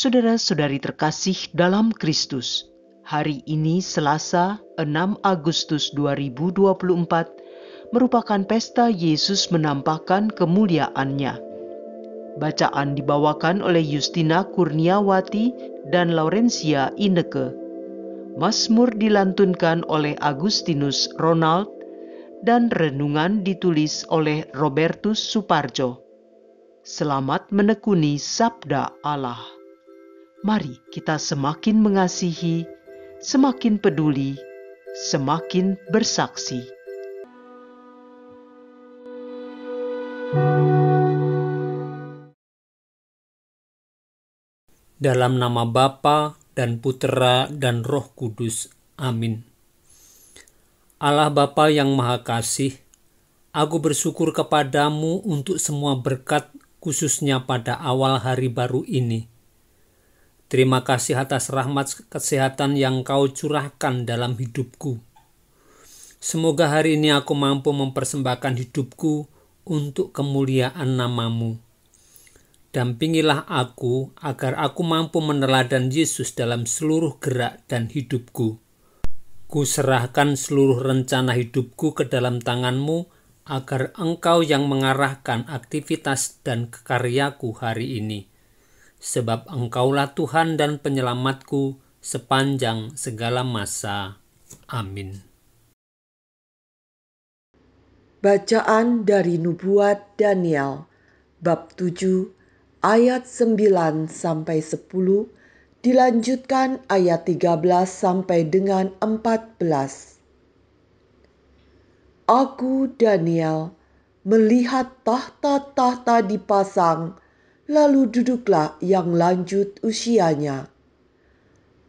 Saudara-saudari terkasih dalam Kristus, hari ini Selasa 6 Agustus 2024 merupakan pesta Yesus menampakkan kemuliaannya. Bacaan dibawakan oleh Justina Kurniawati dan Laurencia Ineke. Mazmur dilantunkan oleh Agustinus Ronald dan renungan ditulis oleh Robertus Suparjo. Selamat menekuni sabda Allah. Mari kita semakin mengasihi, semakin peduli, semakin bersaksi. Dalam nama Bapa dan Putera dan Roh Kudus. Amin. Allah Bapa yang Maha Kasih, aku bersyukur kepadamu untuk semua berkat khususnya pada awal hari baru ini. Terima kasih atas rahmat kesehatan yang Kau curahkan dalam hidupku. Semoga hari ini aku mampu mempersembahkan hidupku untuk kemuliaan nama-Mu. Dampingilah aku agar aku mampu meneladan Yesus dalam seluruh gerak dan hidupku. Kuserahkan seluruh rencana hidupku ke dalam tangan-Mu agar Engkau yang mengarahkan aktivitas dan karyaku hari ini. Sebab Engkaulah Tuhan dan penyelamatku sepanjang segala masa. Amin. Bacaan dari Nubuat Daniel, bab 7, ayat 9-10, dilanjutkan ayat 13 sampai dengan 14. Aku, Daniel, melihat tahta-tahta dipasang, lalu duduklah yang lanjut usianya.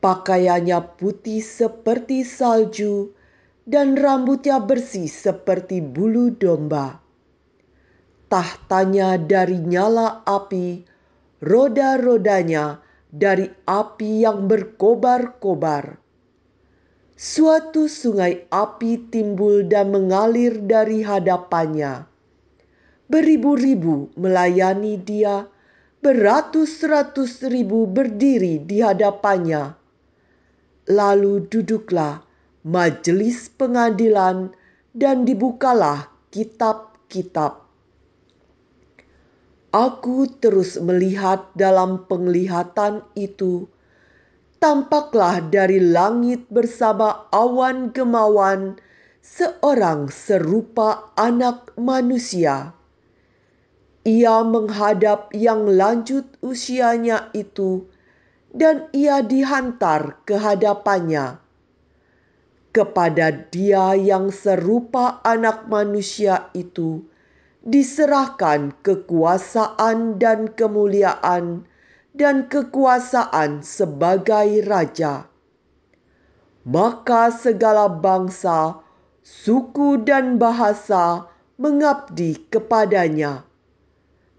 Pakaiannya putih seperti salju, dan rambutnya bersih seperti bulu domba. Tahtanya dari nyala api, roda-rodanya dari api yang berkobar-kobar. Suatu sungai api timbul dan mengalir dari hadapannya. Beribu-ribu melayani dia, beratus-ratus ribu berdiri di hadapannya. Lalu duduklah majelis pengadilan dan dibukalah kitab-kitab. Aku terus melihat dalam penglihatan itu, tampaklah dari langit bersama awan gemawan seorang serupa anak manusia. Ia menghadap yang lanjut usianya itu, dan ia dihantar ke hadapannya. Kepada dia yang serupa anak manusia itu, diserahkan kekuasaan dan kemuliaan dan kekuasaan sebagai raja. Maka segala bangsa, suku dan bahasa mengabdi kepadanya.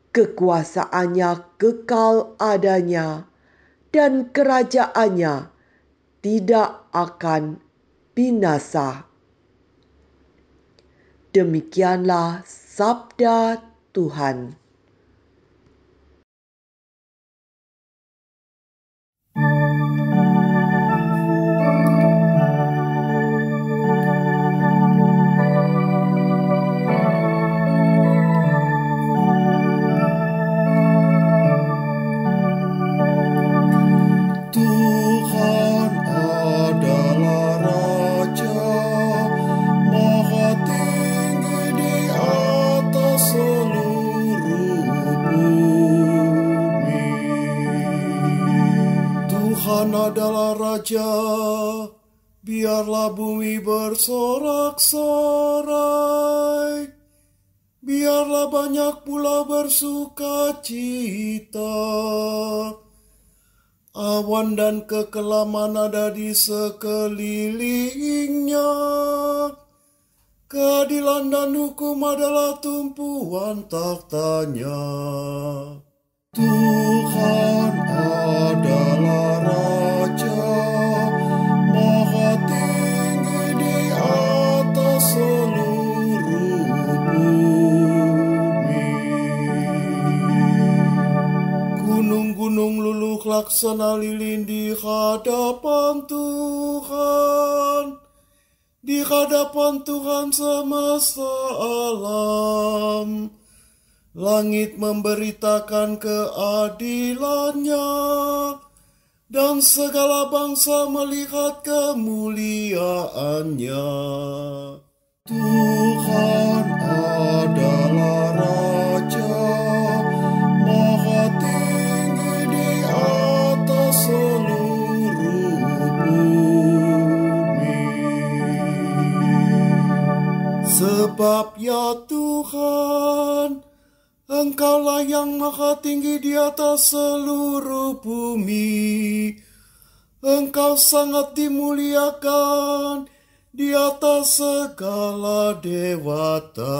Kekuasaannya kekal adanya, dan kerajaannya tidak akan binasa. Demikianlah sabda Tuhan. Tuhan adalah Raja, biarlah bumi bersorak-sorai, biarlah banyak pulau bersuka cita. Awan dan kekelaman ada di sekelilingnya, keadilan dan hukum adalah tumpuan tahtanya. Tuhan adalah Raja, Maha tinggi di atas seluruh bumi. Gunung-gunung luluhlah laksana lilin di hadapan Tuhan semesta alam. Langit memberitakan keadilannya, dan segala bangsa melihat kemuliaannya. Tuhan adalah Raja, Maha tinggi di atas seluruh bumi. Sebab ya Tuhan, Engkaulah yang maha tinggi di atas seluruh bumi. Engkau sangat dimuliakan di atas segala dewata.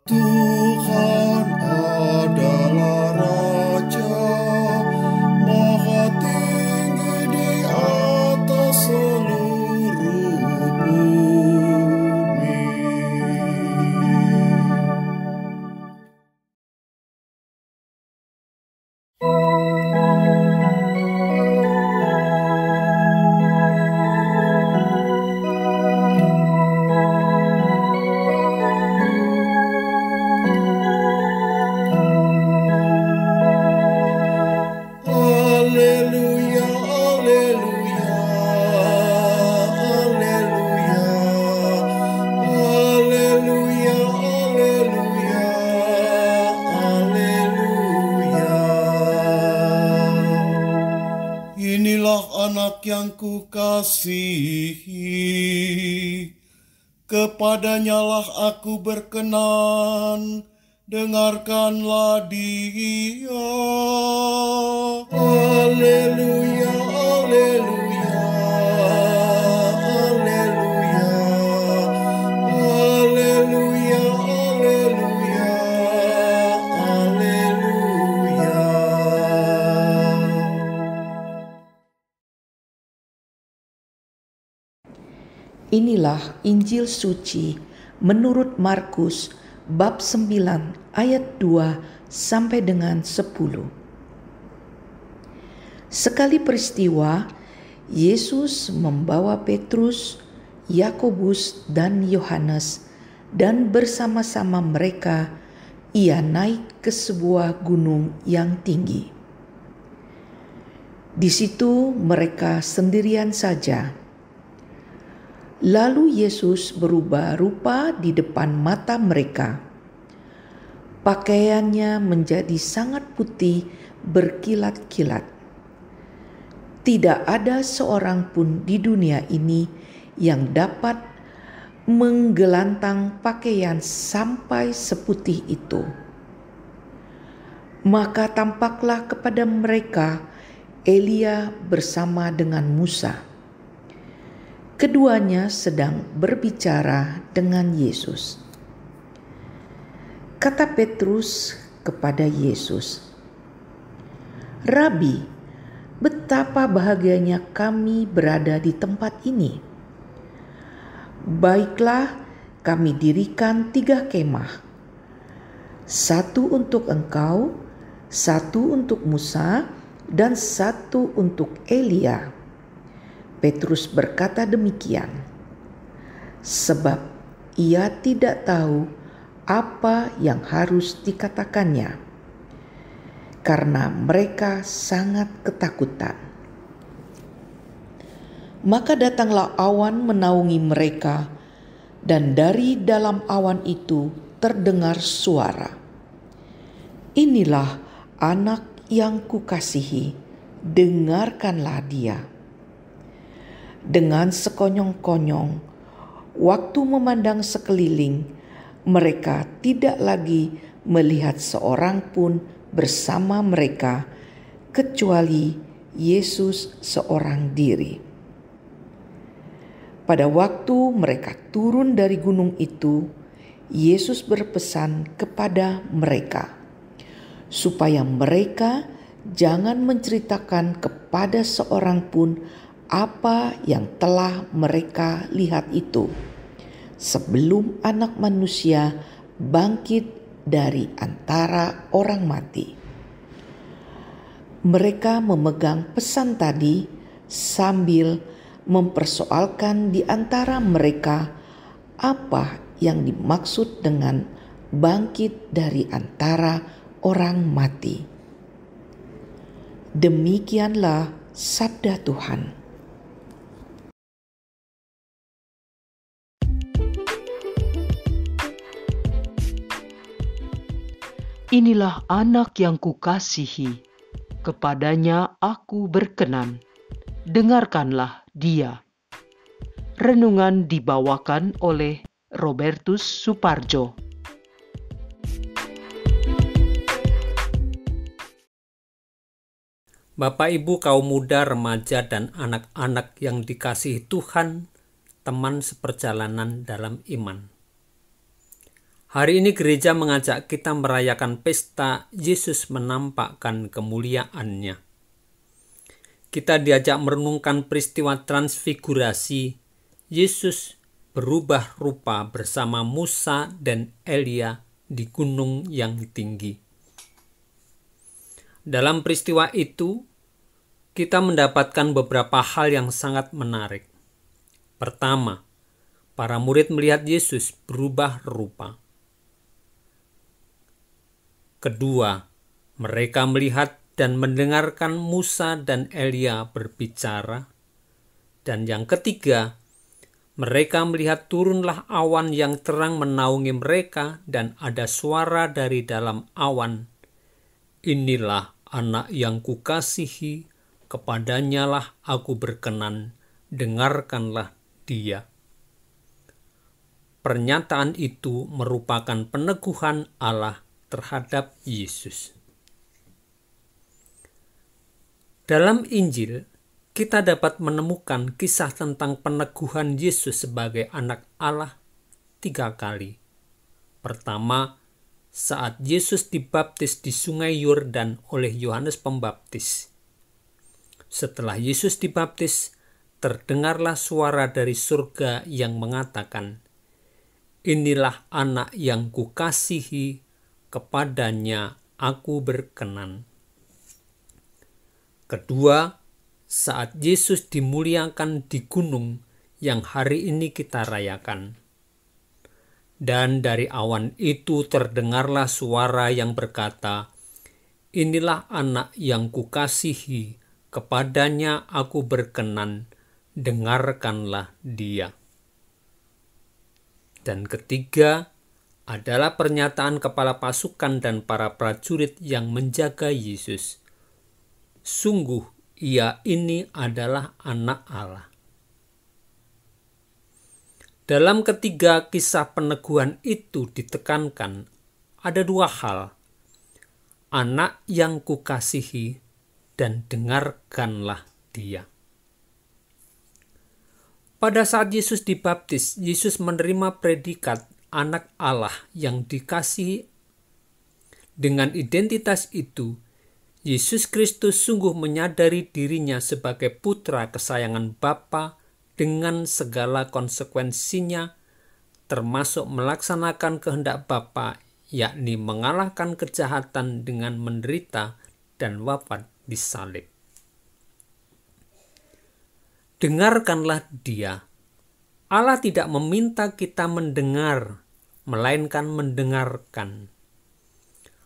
Tuhan adalah Raja, maha tinggi di atas seluruh bumi. Anak yang kukasihi, kepadanyalah aku berkenan, dengarkanlah dia. Haleluya, haleluya, haleluya, haleluya, haleluya, haleluya. Inilah Injil suci menurut Markus bab 9 ayat 2 sampai dengan 10. Sekali peristiwa, Yesus membawa Petrus, Yakobus dan Yohanes, dan bersama-sama mereka ia naik ke sebuah gunung yang tinggi. Di situ mereka sendirian saja. Lalu Yesus berubah rupa di depan mata mereka. Pakaiannya menjadi sangat putih berkilat-kilat. Tidak ada seorang pun di dunia ini yang dapat menggelantang pakaian sampai seputih itu. Maka tampaklah kepada mereka Elia bersama dengan Musa. Keduanya sedang berbicara dengan Yesus. Kata Petrus kepada Yesus, "Rabi, betapa bahagianya kami berada di tempat ini. Baiklah, kami dirikan 3 kemah. 1 untuk engkau, 1 untuk Musa, dan 1 untuk Elia." Petrus berkata demikian, sebab ia tidak tahu apa yang harus dikatakannya, karena mereka sangat ketakutan. Maka datanglah awan menaungi mereka, dan dari dalam awan itu terdengar suara, "Inilah anak yang kukasihi, dengarkanlah dia." Dengan sekonyong-konyong, waktu memandang sekeliling, mereka tidak lagi melihat seorang pun bersama mereka, kecuali Yesus seorang diri. Pada waktu mereka turun dari gunung itu, Yesus berpesan kepada mereka, supaya mereka jangan menceritakan kepada seorang pun apa yang telah mereka lihat itu, sebelum Anak Manusia bangkit dari antara orang mati. Mereka memegang pesan tadi sambil mempersoalkan di antara mereka apa yang dimaksud dengan bangkit dari antara orang mati. Demikianlah sabda Tuhan. Inilah anak yang kukasihi, kepadanya aku berkenan. Dengarkanlah dia. Renungan dibawakan oleh Robertus Suparjo. Bapak, Ibu, kaum muda, remaja, dan anak-anak yang dikasihi Tuhan, teman seperjalanan dalam iman. Hari ini gereja mengajak kita merayakan pesta Yesus menampakkan kemuliaan-Nya. Kita diajak merenungkan peristiwa transfigurasi Yesus berubah rupa bersama Musa dan Elia di gunung yang tinggi. Dalam peristiwa itu, kita mendapatkan beberapa hal yang sangat menarik. Pertama, para murid melihat Yesus berubah rupa. Kedua, mereka melihat dan mendengarkan Musa dan Elia berbicara. Dan yang ketiga, mereka melihat turunlah awan yang terang menaungi mereka dan ada suara dari dalam awan. Inilah anak yang kukasihi, kepadanya lah aku berkenan, dengarkanlah dia. Pernyataan itu merupakan peneguhan Allah terhadap Yesus. Dalam Injil, kita dapat menemukan kisah tentang peneguhan Yesus sebagai anak Allah 3 kali. Pertama, saat Yesus dibaptis di Sungai Yordan oleh Yohanes Pembaptis. Setelah Yesus dibaptis, terdengarlah suara dari surga yang mengatakan, "Inilah anak yang kukasihi, kepadanya aku berkenan." Kedua, saat Yesus dimuliakan di gunung yang hari ini kita rayakan. Dan dari awan itu terdengarlah suara yang berkata, "Inilah anak yang kukasihi, kepadanya aku berkenan, dengarkanlah dia." Dan ketiga, adalah pernyataan kepala pasukan dan para prajurit yang menjaga Yesus. Sungguh, ia ini adalah anak Allah. Dalam ketiga kisah peneguhan itu ditekankan ada 2 hal. Anak yang kukasihi dan dengarkanlah dia. Pada saat Yesus dibaptis, Yesus menerima predikat anak Allah yang dikasihi. Dengan identitas itu, Yesus Kristus sungguh menyadari dirinya sebagai putra kesayangan Bapa dengan segala konsekuensinya, termasuk melaksanakan kehendak Bapa, yakni mengalahkan kejahatan dengan menderita dan wafat di salib. Dengarkanlah dia. Allah tidak meminta kita mendengar, melainkan mendengarkan.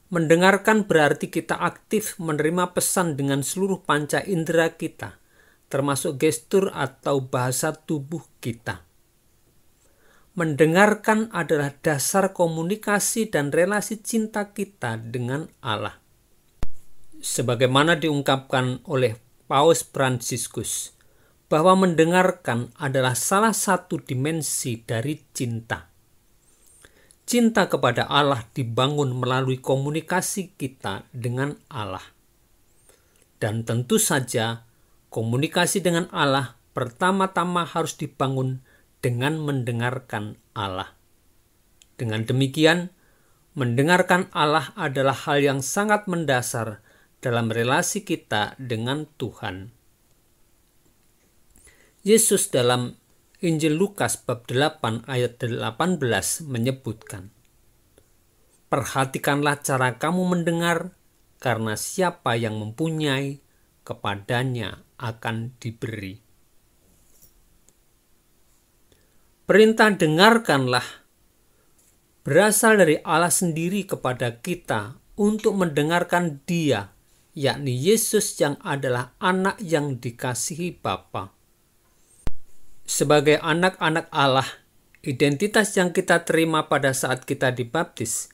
Mendengarkan berarti kita aktif menerima pesan dengan seluruh panca indera kita, termasuk gestur atau bahasa tubuh kita. Mendengarkan adalah dasar komunikasi dan relasi cinta kita dengan Allah. Sebagaimana diungkapkan oleh Paus Fransiskus, bahwa mendengarkan adalah salah satu dimensi dari cinta. Cinta kepada Allah dibangun melalui komunikasi kita dengan Allah. Dan tentu saja, komunikasi dengan Allah pertama-tama harus dibangun dengan mendengarkan Allah. Dengan demikian, mendengarkan Allah adalah hal yang sangat mendasar dalam relasi kita dengan Tuhan. Yesus dalam Injil Lukas bab 8 ayat 18 menyebutkan, "Perhatikanlah cara kamu mendengar karena siapa yang mempunyai, kepadanya akan diberi. Perintah dengarkanlah berasal dari Allah sendiri kepada kita untuk mendengarkan Dia, yakni Yesus yang adalah anak yang dikasihi Bapa. Sebagai anak-anak Allah, identitas yang kita terima pada saat kita dibaptis,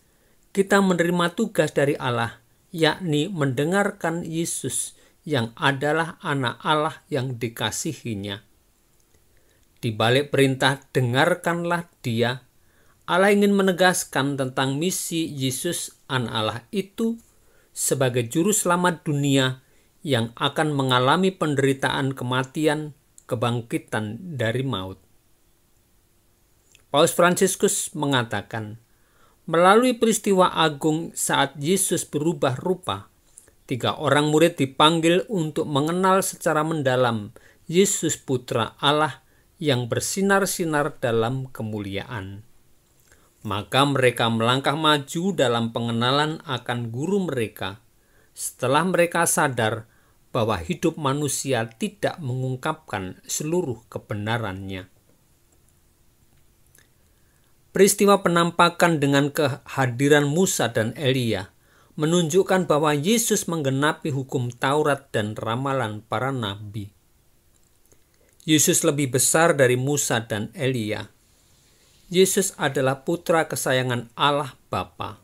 kita menerima tugas dari Allah, yakni mendengarkan Yesus yang adalah anak Allah yang dikasihinya. Di balik perintah dengarkanlah Dia, Allah ingin menegaskan tentang misi Yesus anak Allah itu sebagai juru selamat dunia yang akan mengalami penderitaan kematian, kebangkitan dari maut. Paus Fransiskus mengatakan, melalui peristiwa agung saat Yesus berubah rupa, 3 orang murid dipanggil untuk mengenal secara mendalam Yesus Putra Allah yang bersinar-sinar dalam kemuliaan. Maka mereka melangkah maju dalam pengenalan akan guru mereka, setelah mereka sadar bahwa hidup manusia tidak mengungkapkan seluruh kebenarannya. Peristiwa penampakan dengan kehadiran Musa dan Elia menunjukkan bahwa Yesus menggenapi hukum Taurat dan ramalan para nabi. Yesus lebih besar dari Musa dan Elia. Yesus adalah putra kesayangan Allah Bapa.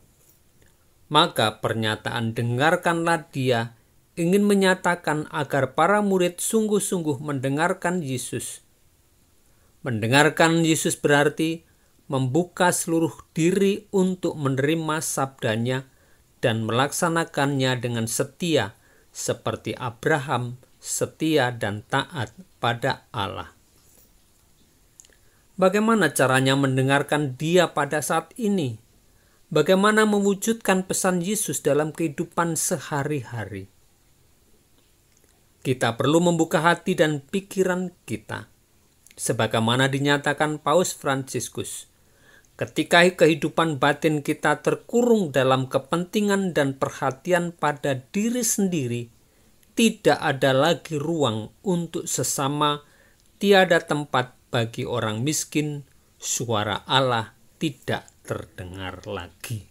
Maka pernyataan dengarkanlah Dia ingin menyatakan agar para murid sungguh-sungguh mendengarkan Yesus. Mendengarkan Yesus berarti membuka seluruh diri untuk menerima sabdanya dan melaksanakannya dengan setia seperti Abraham setia dan taat pada Allah. Bagaimana caranya mendengarkan Dia pada saat ini? Bagaimana mewujudkan pesan Yesus dalam kehidupan sehari-hari? Kita perlu membuka hati dan pikiran kita, sebagaimana dinyatakan Paus Fransiskus. Ketika kehidupan batin kita terkurung dalam kepentingan dan perhatian pada diri sendiri, tidak ada lagi ruang untuk sesama, tiada tempat bagi orang miskin, suara Allah tidak terdengar lagi.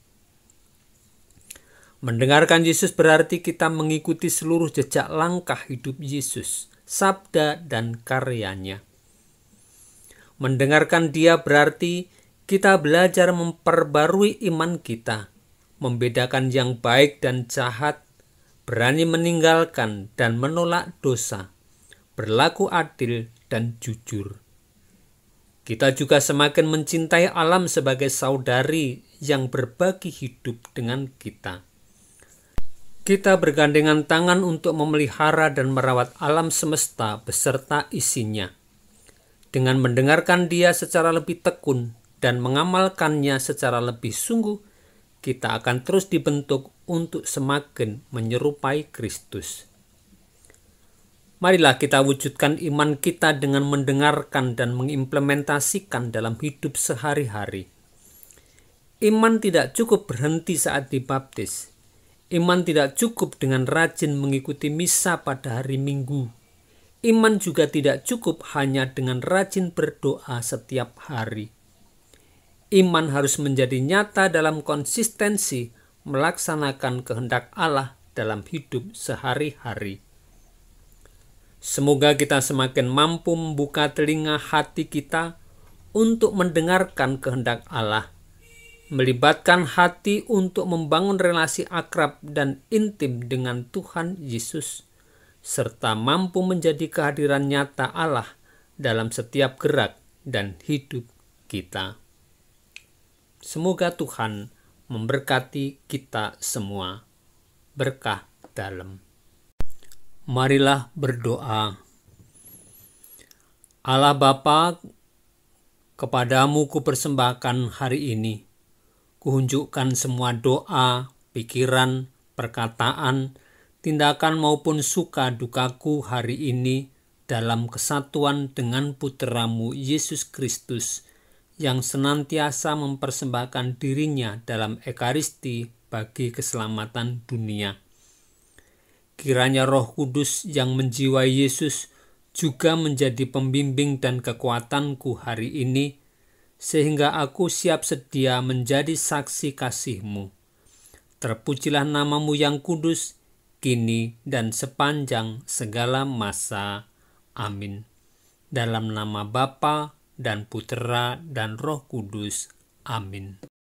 Mendengarkan Yesus berarti kita mengikuti seluruh jejak langkah hidup Yesus, sabda dan karyanya. Mendengarkan Dia berarti kita belajar memperbarui iman kita, membedakan yang baik dan jahat, berani meninggalkan dan menolak dosa, berlaku adil dan jujur. Kita juga semakin mencintai alam sebagai saudari yang berbagi hidup dengan kita. Kita bergandengan tangan untuk memelihara dan merawat alam semesta beserta isinya. Dengan mendengarkan Dia secara lebih tekun dan mengamalkannya secara lebih sungguh, kita akan terus dibentuk untuk semakin menyerupai Kristus. Marilah kita wujudkan iman kita dengan mendengarkan dan mengimplementasikan dalam hidup sehari-hari. Iman tidak cukup berhenti saat dibaptis. Iman tidak cukup dengan rajin mengikuti misa pada hari Minggu. Iman juga tidak cukup hanya dengan rajin berdoa setiap hari. Iman harus menjadi nyata dalam konsistensi melaksanakan kehendak Allah dalam hidup sehari-hari. Semoga kita semakin mampu membuka telinga hati kita untuk mendengarkan kehendak Allah, melibatkan hati untuk membangun relasi akrab dan intim dengan Tuhan Yesus, serta mampu menjadi kehadiran nyata Allah dalam setiap gerak dan hidup kita. Semoga Tuhan memberkati kita semua. Berkah dalam. Marilah berdoa. Allah Bapa, kepadamu kupersembahkan hari ini. Kuhunjukkan semua doa, pikiran, perkataan, tindakan maupun suka dukaku hari ini dalam kesatuan dengan Putramu Yesus Kristus yang senantiasa mempersembahkan dirinya dalam Ekaristi bagi keselamatan dunia. Kiranya Roh Kudus yang menjiwai Yesus juga menjadi pembimbing dan kekuatanku hari ini, sehingga aku siap sedia menjadi saksi kasih-Mu. Terpujilah nama-Mu yang kudus, kini dan sepanjang segala masa. Amin. Dalam nama Bapa dan Putera dan Roh Kudus. Amin.